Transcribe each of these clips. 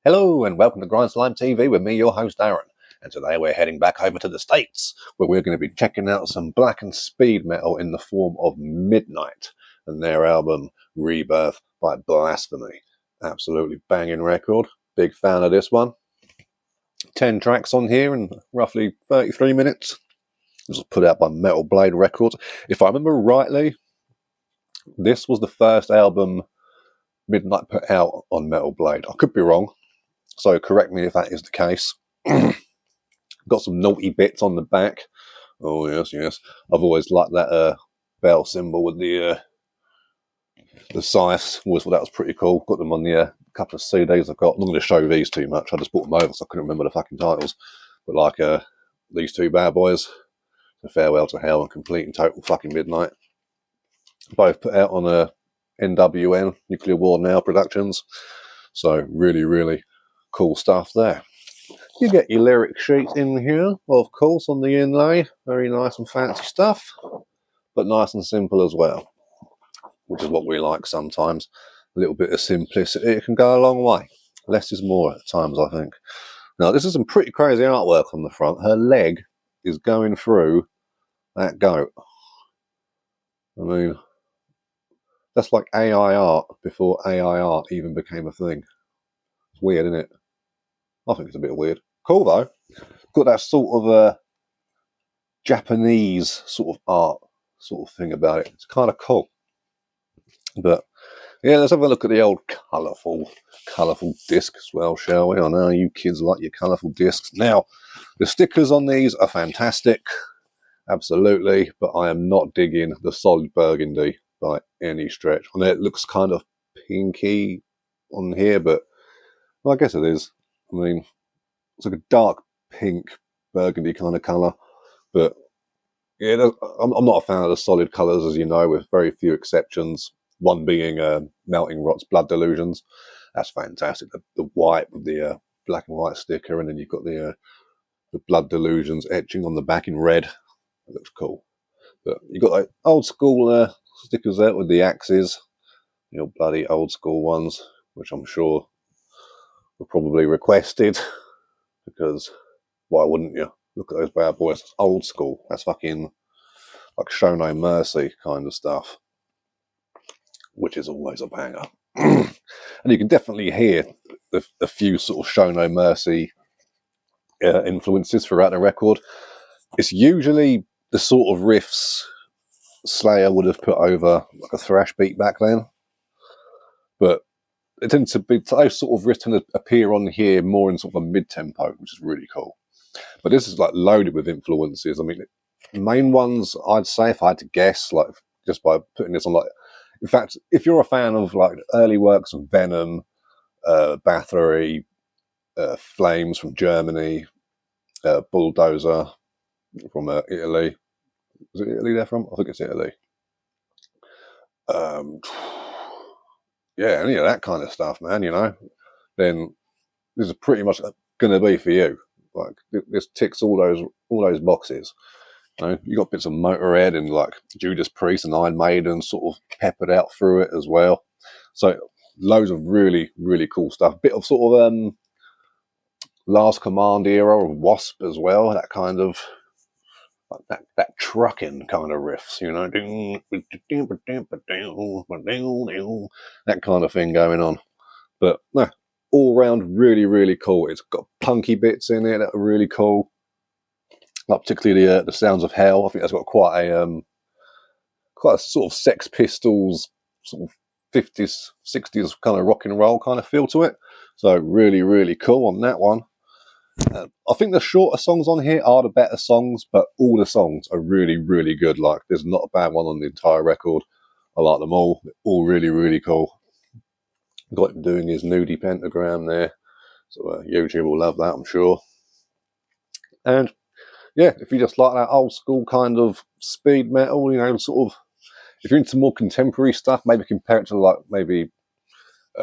Hello and welcome to GrindslimeTV with me, your host Aaron. And today we're heading back over to the States where we're going to be checking out some black and speed metal in the form of Midnight and their album Rebirth by Blasphemy. Absolutely banging record. Big fan of this one. 10 tracks on here in roughly 33 minutes. This was put out by Metal Blade Records. If I remember rightly, this was the first album Midnight put out on Metal Blade. I could be wrong, so correct me if that is the case. Got some naughty bits on the back. Oh yes, yes. I've always liked that bell symbol with the scythes. Always thought that was pretty cool. Got them on the couple of CDs I've got. I'm not going to show these too much. I just bought them over, so I couldn't remember the fucking titles. But like these two bad boys, The Farewell to Hell and Complete and Total fucking Midnight. Both put out on NWN, Nuclear War Now Productions. So really, really cool stuff there. You get your lyric sheet in here, of course, on the inlay. Very nice and fancy stuff, but nice and simple as well, which is what we like sometimes. A little bit of simplicity, it can go a long way. Less is more at times, I think. Now, this is some pretty crazy artwork on the front. Her leg is going through that goat. I mean, that's like AI art before AI art even became a thing. It's weird, isn't it? I think it's a bit weird. Cool though. Got that sort of Japanese sort of art sort of thing about it. It's kind of cool. But yeah, let's have a look at the old colourful disc as well, shall we? I know you kids like your colourful discs. Now, the stickers on these are fantastic, absolutely, but I am not digging the solid burgundy by any stretch. I know it looks kind of pinky on here, but well, I guess it is. I mean, it's like a dark pink burgundy kind of colour, but yeah, I'm not a fan of the solid colours, as you know, with very few exceptions. One being Melting Rot's Blood Delusions. That's fantastic. The white with the black and white sticker, and then you've got the Blood Delusions etching on the back in red. It looks cool. But you've got like old school stickers there with the axes, you know, bloody old school ones, which I'm sure were probably requested, because why wouldn't you? Look at those bad boys. That's old school. That's fucking like Show No Mercy kind of stuff, which is always a banger. And you can definitely hear the few sort of Show No Mercy influences throughout the record. It's usually the sort of riffs Slayer would have put over like a thrash beat back then, but it tends to be those sort of riffs tend to appear on here more in sort of a mid-tempo, which is really cool. But this is like loaded with influences. I mean, the main ones I'd say, if I had to guess, like just by putting this on, like, in fact, if you're a fan of like early works of Venom, Bathory, Flames from Germany, Bulldozer from Italy. Is it Italy they're from? I think it's Italy. Yeah, any of that kind of stuff, man, you know, then this is pretty much going to be for you. Like, this ticks all those boxes. You know, you got bits of Motorhead and like Judas Priest and Iron Maiden sort of peppered out through it as well. So loads of really, really cool stuff. Bit of sort of Last Command era of Wasp as well. That kind of like that trucking kind of riffs, you know, that kind of thing going on. But no, all round really, really cool. It's got punky bits in it that are really cool. Like particularly the Sounds of Hell. I think that's got quite a sort of Sex Pistols sort of 50s, 60s kind of rock and roll kind of feel to it. So really, really cool on that one. I think the shorter songs on here are the better songs, but all the songs are really, really good. Like, there's not a bad one on the entire record. I like them all. They're all really, really cool. Got him doing his nudie pentagram there. So YouTube will love that, I'm sure. And yeah, if you just like that old school kind of speed metal, you know, sort of, if you're into more contemporary stuff, maybe compare it to like maybe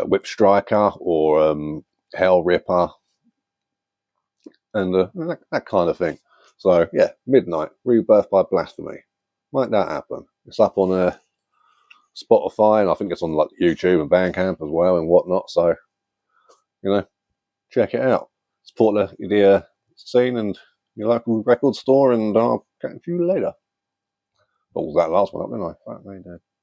Whip Striker or Hell Ripper, and that kind of thing. So yeah, Midnight, Rebirth by Blasphemy. Might that happen? It's up on Spotify, and I think it's on like YouTube and Bandcamp as well and whatnot. So, you know, check it out. Support the scene and your local record store, and I'll catch you later. Balls that last one up, didn't I?